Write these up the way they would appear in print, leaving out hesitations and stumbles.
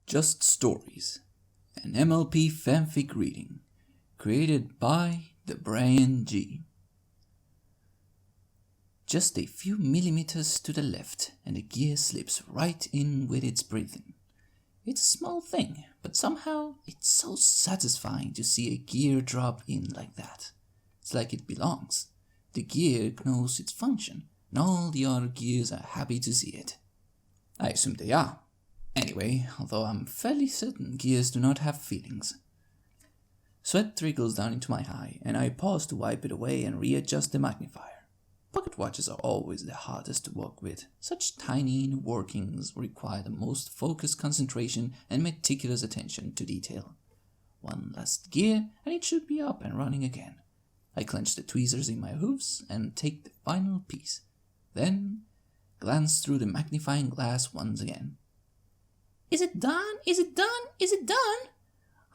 Just Stories, an MLP fanfic reading, created by the BrianJ. Just a few millimeters to the left and the gear slips right in with its breathing. It's a small thing, but somehow it's so satisfying to see a gear drop in like that. It's like it belongs. The gear knows its function, and all the other gears are happy to see it. I assume they are. Anyway, although I'm fairly certain gears do not have feelings. Sweat trickles down into my eye, and I pause to wipe it away and readjust the magnifier. Pocket watches are always the hardest to work with. Such tiny inner workings require the most focused concentration and meticulous attention to detail. One last gear, and it should be up and running again. I clench the tweezers in my hooves and take the final piece. Then, glance through the magnifying glass once again. Is it done? Is it done? Is it done?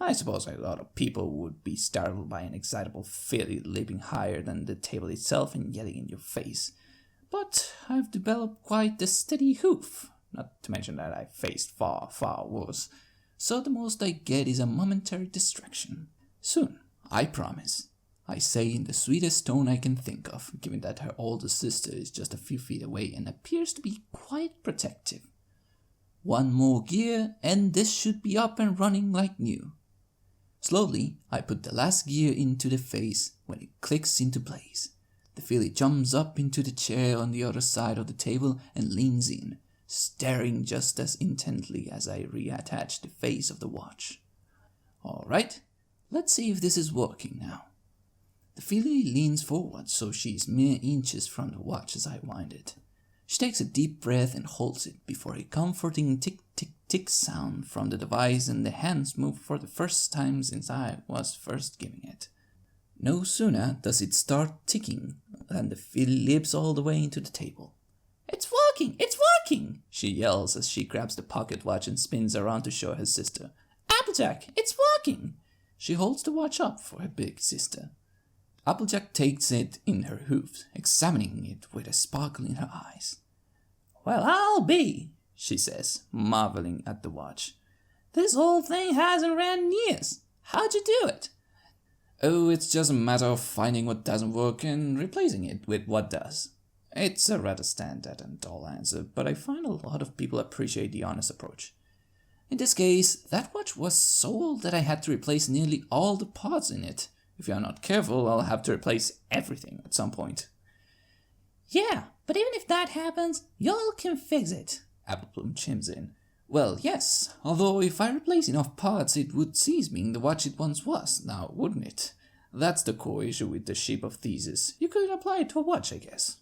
I suppose a lot of people would be startled by an excitable filly leaping higher than the table itself and yelling in your face. But I've developed quite the steady hoof, not to mention that I've faced far, far worse. So the most I get is a momentary distraction. Soon, I promise. I say in the sweetest tone I can think of, given that her older sister is just a few feet away and appears to be quite protective. One more gear, and this should be up and running like new. Slowly, I put the last gear into the face when it clicks into place. The filly jumps up into the chair on the other side of the table and leans in, staring just as intently as I reattach the face of the watch. Alright, let's see if this is working now. The filly leans forward so she's mere inches from the watch as I wind it. She takes a deep breath and holds it before a comforting tick-tick-tick sound from the device, and the hands move for the first time since I was first giving it. No sooner does it start ticking than the filly leaps all the way into the table. "It's working! It's working!" she yells as she grabs the pocket watch and spins around to show her sister. "Applejack, it's working!" She holds the watch up for her big sister. Applejack takes it in her hooves, examining it with a sparkle in her eyes. "Well, I'll be," she says, marveling at the watch. "This old thing hasn't ran in years. How'd you do it?" "Oh, it's just a matter of finding what doesn't work and replacing it with what does." It's a rather standard and dull answer, but I find a lot of people appreciate the honest approach. In this case, that watch was so old that I had to replace nearly all the parts in it. If you're not careful, I'll have to replace everything at some point. "Yeah, but even if that happens, y'all can fix it," Applebloom chimes in. "Well, yes, although if I replace enough parts, it would cease being the watch it once was, now wouldn't it? That's the core issue with the ship of Thesis. You could apply it to a watch, I guess."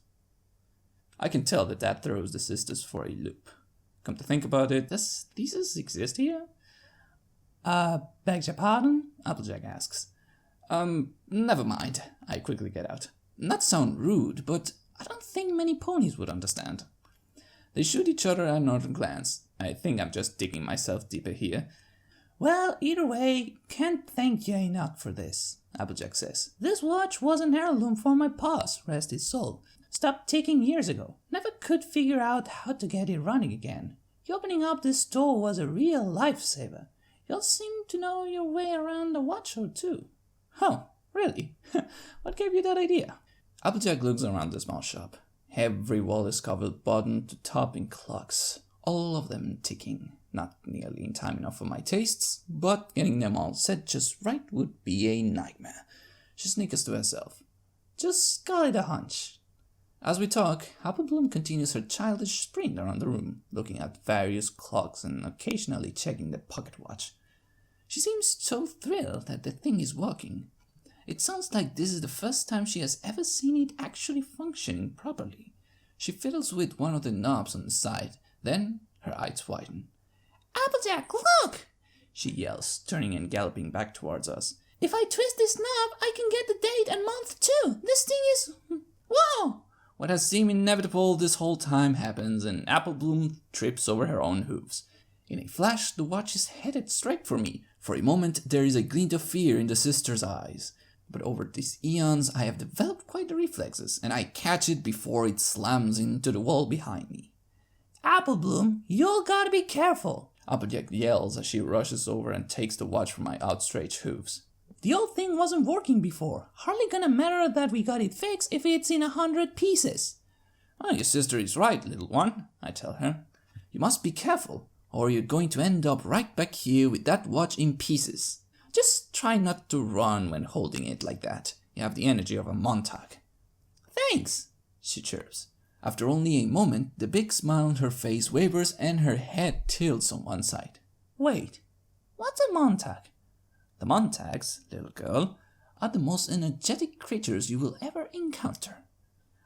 I can tell that throws the sisters for a loop. Come to think about it, does Thesis exist here? Beg your pardon? Applejack asks. Never mind, I quickly get out. Not to sound rude, but I don't think many ponies would understand. They shoot each other a northern glance. I think I'm just digging myself deeper here. "Well, either way, can't thank you enough for this," Applejack says. "This watch was an heirloom for my pa's, rest his soul. Stopped ticking years ago. Never could figure out how to get it running again. Opening up this store was a real lifesaver. Y'all seem to know your way around a watch or two." "Oh, really? What gave you that idea?" Applejack looks around the small shop. Every wall is covered bottom to top in clocks, all of them ticking. Not nearly in time enough for my tastes, but getting them all set just right would be a nightmare. She snickers to herself. "Just got it a hunch." As we talk, Applebloom continues her childish sprint around the room, looking at various clocks and occasionally checking the pocket watch. She seems so thrilled that the thing is working. It sounds like this is the first time she has ever seen it actually functioning properly. She fiddles with one of the knobs on the side, then her eyes widen. "Applejack, look!" she yells, turning and galloping back towards us. "If I twist this knob, I can get the date and month too. This thing is... Whoa!" What has seemed inevitable this whole time happens, and Applebloom trips over her own hooves. In a flash, the watch is headed straight for me. For a moment, there is a glint of fear in the sister's eyes. But over these eons, I have developed quite the reflexes, and I catch it before it slams into the wall behind me. "Applebloom, you gotta be careful." Applejack yells as she rushes over and takes the watch from my outstretched hooves. The old thing wasn't working before. Hardly gonna matter that we got it fixed if it's in 100 pieces. Oh, your sister is right, little one, I tell her. You must be careful, or you're going to end up right back here with that watch in pieces. Just try not to run when holding it like that. You have the energy of a Montag. Thanks, she chirps. After only a moment, the big smile on her face wavers and her head tilts on one side. Wait, what's a Montag? The Montags, little girl, are the most energetic creatures you will ever encounter,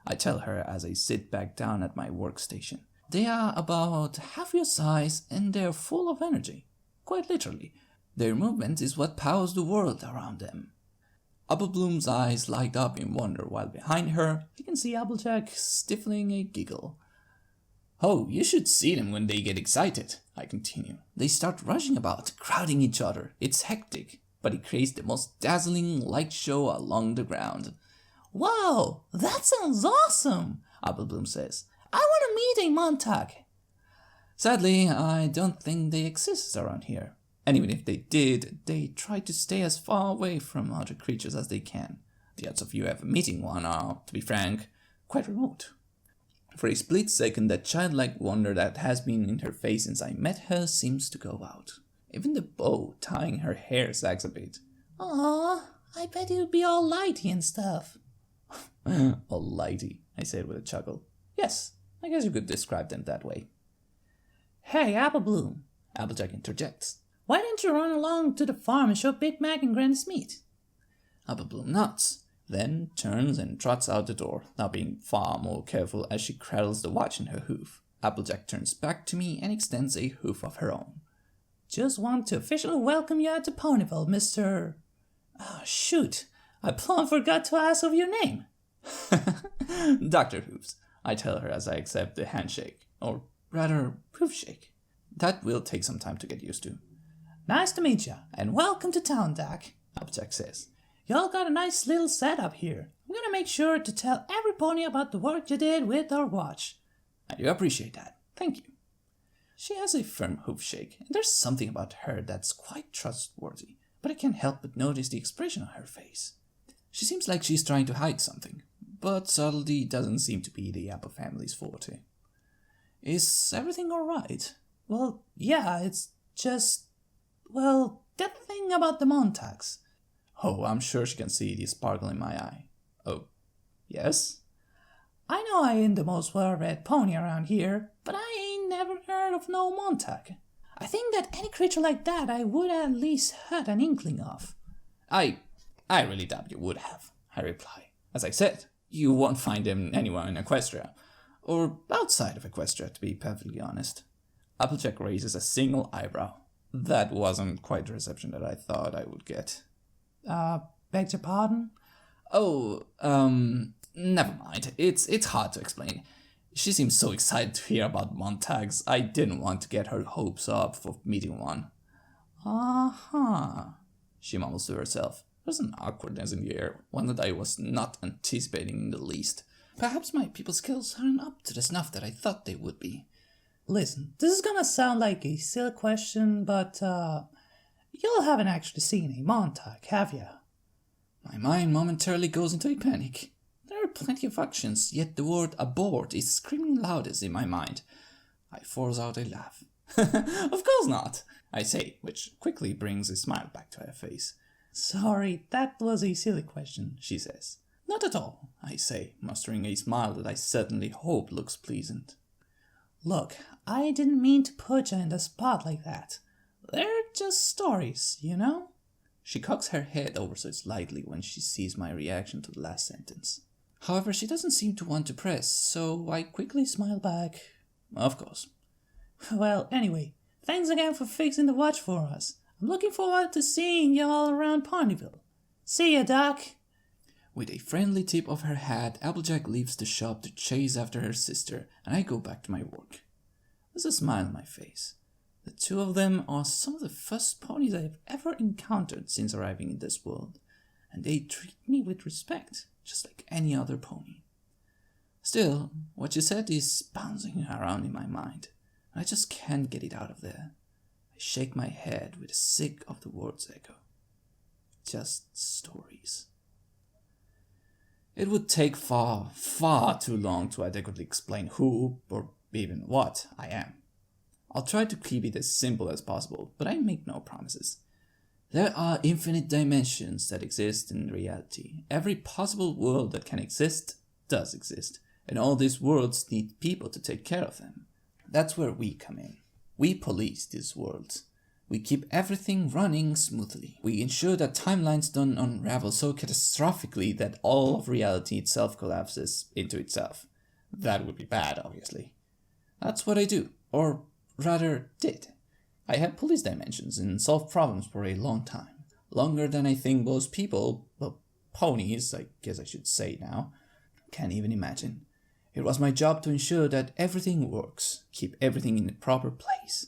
I tell her as I sit back down at my workstation. They are about half your size and they're full of energy. Quite literally. Their movement is what powers the world around them. Applebloom's eyes light up in wonder while behind her, I can see Applejack stifling a giggle. Oh, you should see them when they get excited, I continue. They start rushing about, crowding each other. It's hectic, but it creates the most dazzling light show along the ground. Wow, that sounds awesome, Applebloom says. I want to meet a Montag. Sadly, I don't think they exist around here. And even if they did, they try to stay as far away from other creatures as they can. The odds of you ever meeting one are, to be frank, quite remote. For a split second, that childlike wonder that has been in her face since I met her seems to go out. Even the bow tying her hair sags a bit. Aw, I bet it would be all lighty and stuff. All lighty, I said with a chuckle. Yes, I guess you could describe them that way. Hey, Applebloom, Applejack interjects. Why don't you run along to the farm and show Big Mac and Granny's meat? Applebloom nods, then turns and trots out the door, now being far more careful as she cradles the watch in her hoof. Applejack turns back to me and extends a hoof of her own. Just want to officially welcome you to Ponyville, Mr. Oh, shoot, I plumb forgot to ask of your name. Dr. Whooves, I tell her as I accept the handshake, or rather, proof shake. That will take some time to get used to. Nice to meet ya, and welcome to town, Doc, Applejack says. Y'all got a nice little setup here. I'm gonna make sure to tell every pony about the work you did with our watch. I do appreciate that. Thank you. She has a firm hoof shake, and there's something about her that's quite trustworthy, but I can't help but notice the expression on her face. She seems like she's trying to hide something, but subtlety doesn't seem to be the Apple family's forte. Is everything alright? Well, yeah, it's just... well, that thing about the Montags. Oh, I'm sure she can see the sparkle in my eye. Oh, yes? I know I ain't the most well-read pony around here, but I ain't never heard of no Montag. I think that any creature like that I would at least had an inkling of. I really doubt you would have, I reply. As I said, you won't find them anywhere in Equestria. Or outside of Equestria, to be perfectly honest. Applejack raises a single eyebrow. That wasn't quite the reception that I thought I would get. Beg your pardon? Oh, never mind. It's hard to explain. She seems so excited to hear about Montags, I didn't want to get her hopes up for meeting one. Uh-huh, she mumbles to herself. There's an awkwardness in the air, one that I was not anticipating in the least. Perhaps my people skills aren't up to the snuff that I thought they would be. Listen, this is gonna sound like a silly question, but, y'all haven't actually seen a Montag, have ya? My mind momentarily goes into a panic. There are plenty of options, yet the word abort is screaming loudest in my mind. I force out a laugh. Of course not, I say, which quickly brings a smile back to her face. Sorry, that was a silly question, she says. Not at all, I say, mustering a smile that I certainly hope looks pleasant. Look, I didn't mean to put you in the spot like that. They're just stories, you know? She cocks her head over so slightly when she sees my reaction to the last sentence. However, she doesn't seem to want to press, so I quickly smile back. Of course. Well, anyway, thanks again for fixing the watch for us. I'm looking forward to seeing y'all around Ponyville. See ya, Doc. With a friendly tip of her hat, Applejack leaves the shop to chase after her sister, and I go back to my work. There's a smile on my face. The two of them are some of the first ponies I've ever encountered since arriving in this world, and they treat me with respect, just like any other pony. Still, what she said is bouncing around in my mind, and I just can't get it out of there. I shake my head with a sick of the words echo. Just stories. It would take far, far too long to adequately explain who, or even what, I am. I'll try to keep it as simple as possible, but I make no promises. There are infinite dimensions that exist in reality. Every possible world that can exist does exist, and all these worlds need people to take care of them. That's where we come in. We police these worlds. We keep everything running smoothly. We ensure that timelines don't unravel so catastrophically that all of reality itself collapses into itself. That would be bad, obviously. That's what I do, or rather did. I had police dimensions and solved problems for a long time. Longer than I think most people, well, ponies, I guess I should say now, can't even imagine. It was my job to ensure that everything works, keep everything in the proper place.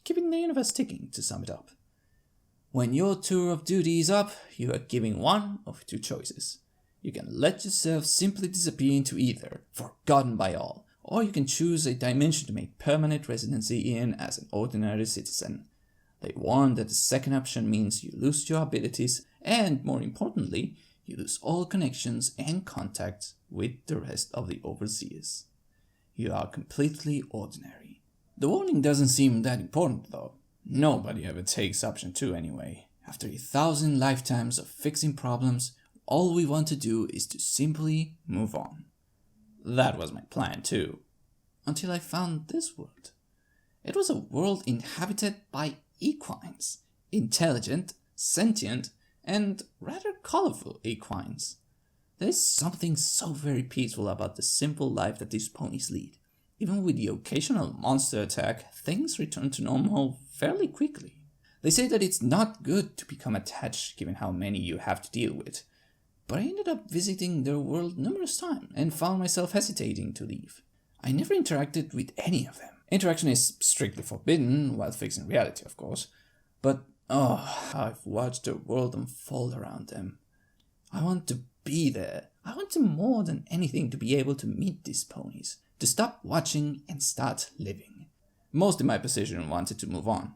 Keeping the universe ticking, to sum it up. When your tour of duty is up, you are given one of two choices. You can let yourself simply disappear into either, forgotten by all, or you can choose a dimension to make permanent residency in as an ordinary citizen. They warn that the second option means you lose your abilities and, more importantly, you lose all connections and contacts with the rest of the overseers. You are completely ordinary. The warning doesn't seem that important though. Nobody ever takes option 2 anyway. After 1,000 lifetimes of fixing problems, all we want to do is to simply move on. That was my plan too. Until I found this world. It was a world inhabited by equines. Intelligent, sentient, and rather colorful equines. There's something so very peaceful about the simple life that these ponies lead. Even with the occasional monster attack, things return to normal fairly quickly. They say that it's not good to become attached given how many you have to deal with. But I ended up visiting their world numerous times and found myself hesitating to leave. I never interacted with any of them. Interaction is strictly forbidden, while fixing reality, of course. But, I've watched their world unfold around them. I want to be there. I want to more than anything to be able to meet these ponies, to stop watching and start living. Most in my position wanted to move on.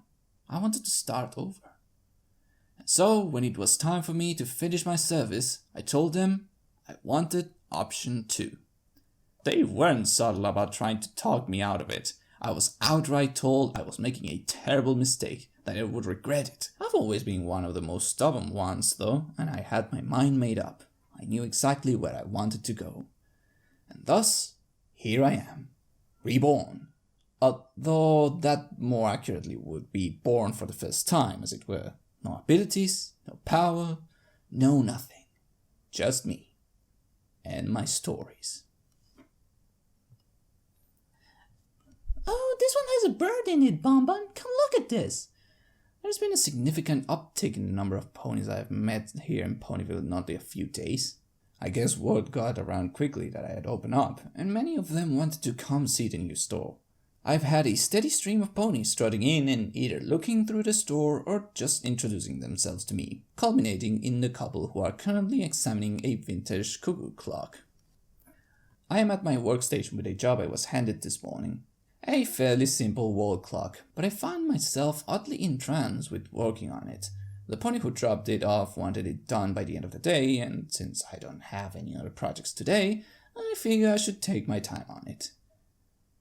I wanted to start over. And so, when it was time for me to finish my service, I told them I wanted option 2. They weren't subtle about trying to talk me out of it. I was outright told I was making a terrible mistake, that I would regret it. I've always been one of the most stubborn ones, though, and I had my mind made up. I knew exactly where I wanted to go. And thus, here I am, reborn. Although that more accurately would be born for the first time, as it were. No abilities, no power, no nothing. Just me. And my stories. Oh, this one has a bird in it, Bonbon. Come look at this. There's been a significant uptick in the number of ponies I have met here in Ponyville in only a few days. I guess word got around quickly that I had opened up, and many of them wanted to come see the new store. I've had a steady stream of ponies strutting in and either looking through the store or just introducing themselves to me, culminating in the couple who are currently examining a vintage cuckoo clock. I am at my workstation with a job I was handed this morning. A fairly simple wall clock, but I found myself oddly entranced with working on it. The pony who dropped it off wanted it done by the end of the day, and since I don't have any other projects today, I figure I should take my time on it.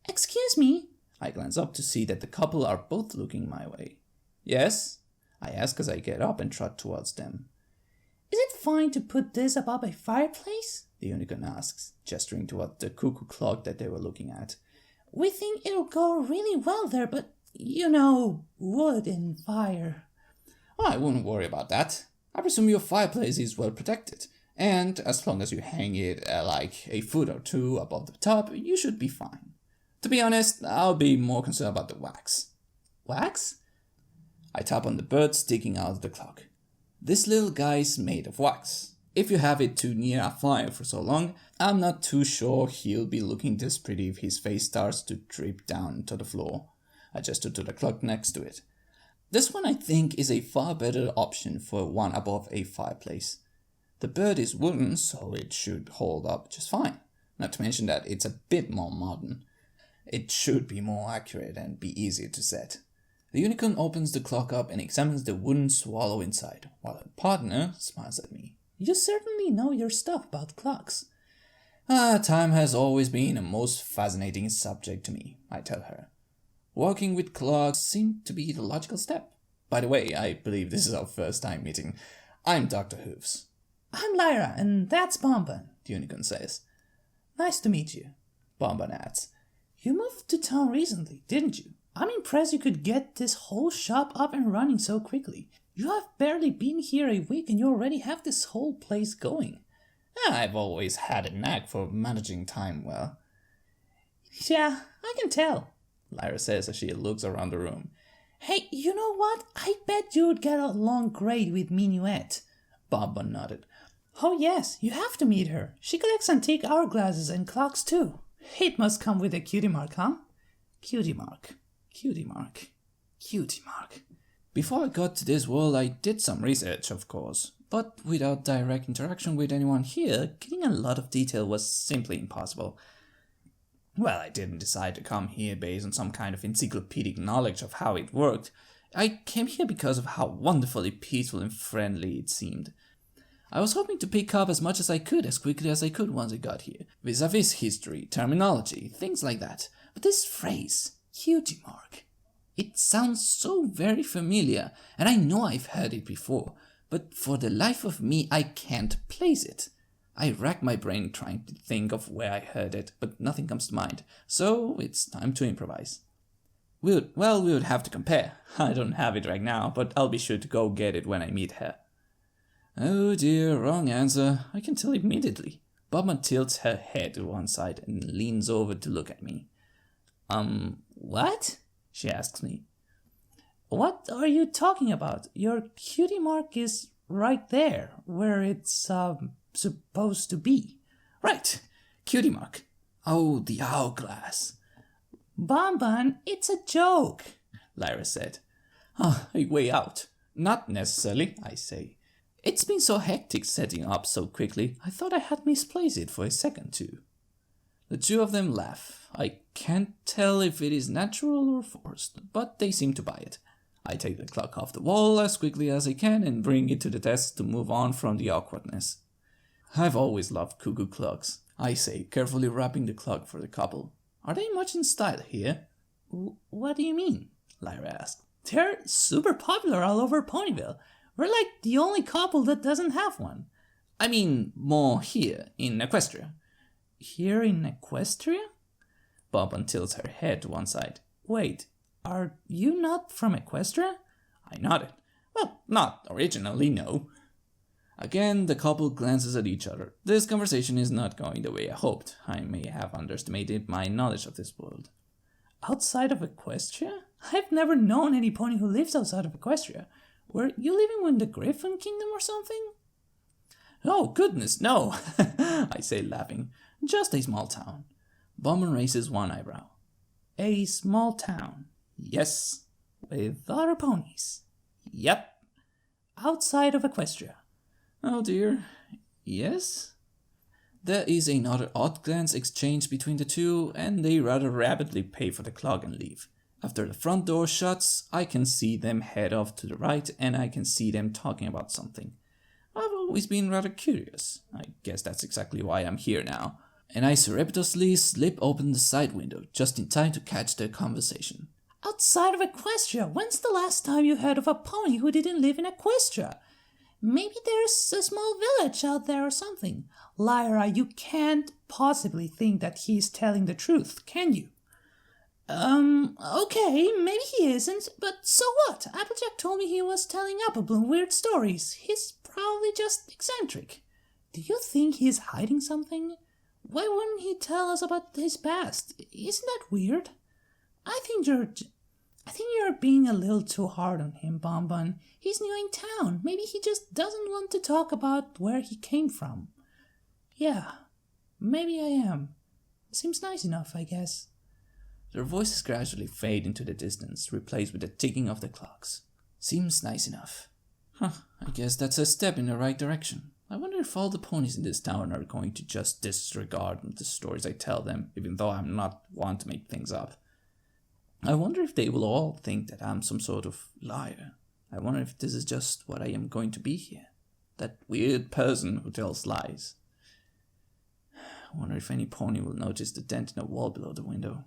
Excuse me? I glance up to see that the couple are both looking my way. Yes? I ask as I get up and trot towards them. Is it fine to put this above a fireplace? The unicorn asks, gesturing toward the cuckoo clock that they were looking at. We think it'll go really well there, but, you know, wood and fire. Oh, I wouldn't worry about that. I presume your fireplace is well protected, and as long as you hang it like a foot or two above the top, you should be fine. To be honest, I'll be more concerned about the wax. Wax? I tap on the bird sticking out of the clock. This little guy's made of wax. If you have it too near a fire for so long, I'm not too sure he'll be looking this pretty if his face starts to drip down to the floor. I gesture to the clock next to it. This one I think is a far better option for one above a fireplace. The bird is wooden, so it should hold up just fine. Not to mention that it's a bit more modern. It should be more accurate and be easier to set. The unicorn opens the clock up and examines the wooden swallow inside, while her partner smiles at me. You certainly know your stuff about clocks. Time has always been a most fascinating subject to me, I tell her. Working with clocks seemed to be the logical step. By the way, I believe this is our first time meeting. I'm Doctor Whooves. I'm Lyra, and that's Bonbon, The unicorn says. Nice to meet you. Bonbon adds. You moved to town recently, didn't you? I'm impressed you could get this whole shop up and running so quickly. You have barely been here a week and you already have this whole place going. I've always had a knack for managing time well. Yeah, I can tell, Lyra says as she looks around the room. Hey, you know what? I bet you would get along great with Minuet. Bonbon nodded. Oh yes, you have to meet her. She collects antique hourglasses and clocks too. It must come with a cutie mark, huh? Cutie mark. Cutie mark. Cutie mark. Before I got to this world, I did some research, of course. But without direct interaction with anyone here, getting a lot of detail was simply impossible. Well, I didn't decide to come here based on some kind of encyclopedic knowledge of how it worked. I came here because of how wonderfully peaceful and friendly it seemed. I was hoping to pick up as much as I could as quickly as I could once I got here. Vis-a-vis history, terminology, things like that. But this phrase, cutie mark, it sounds so very familiar, and I know I've heard it before, but for the life of me, I can't place it. I rack my brain trying to think of where I heard it, but nothing comes to mind, so it's time to improvise. We would have to compare. I don't have it right now, but I'll be sure to go get it when I meet her. Oh dear, wrong answer. I can tell immediately. Bonbon tilts her head to one side and leans over to look at me. What? She asks me. What are you talking about? Your cutie mark is right there, where it's, supposed to be. Right, cutie mark. Oh, the hourglass. Bonbon, it's a joke, Lyra said. A way out. Not necessarily, I say. It's been so hectic setting up so quickly, I thought I had misplaced it for a second too. The two of them laugh. I can't tell if it is natural or forced, but they seem to buy it. I take the clock off the wall as quickly as I can and bring it to the desk to move on from the awkwardness. I've always loved cuckoo clocks, I say, carefully wrapping the clock for the couple. Are they much in style here? What do you mean? Lyra asked. They're super popular all over Ponyville. We're like the only couple that doesn't have one. I mean, more here, in Equestria. Here in Equestria? Bonbon tilts her head to one side. Wait, are you not from Equestria? I nodded. Well, not originally, no. Again, the couple glances at each other. This conversation is not going the way I hoped. I may have underestimated my knowledge of this world. Outside of Equestria? I've never known any pony who lives outside of Equestria. Were you living in the Griffin Kingdom or something? Oh, goodness, no, I say laughing. Just a small town. Bonbon raises one eyebrow. A small town? Yes. With other ponies? Yep. Outside of Equestria? Oh dear, yes. There is another odd glance exchange between the two, and they rather rapidly pay for the clock and leave. After the front door shuts, I can see them head off to the right, and I can see them talking about something. I've always been rather curious. I guess that's exactly why I'm here now. And I surreptitiously slip open the side window, just in time to catch their conversation. Outside of Equestria, when's the last time you heard of a pony who didn't live in Equestria? Maybe there's a small village out there or something. Lyra, you can't possibly think that he's telling the truth, can you? Okay, maybe he isn't, but so what? Applejack told me he was telling Applebloom weird stories. He's probably just eccentric. Do you think he's hiding something? Why wouldn't he tell us about his past? Isn't that weird? I think you're being a little too hard on him, Bonbon. He's new in town. Maybe he just doesn't want to talk about where he came from. Yeah, maybe I am. Seems nice enough, I guess. Their voices gradually fade into the distance, replaced with the ticking of the clocks. Seems nice enough. I guess that's a step in the right direction. I wonder if all the ponies in this town are going to just disregard the stories I tell them, even though I'm not one to make things up. I wonder if they will all think that I'm some sort of liar. I wonder if this is just what I am going to be here. That weird person who tells lies. I wonder if any pony will notice the dent in the wall below the window.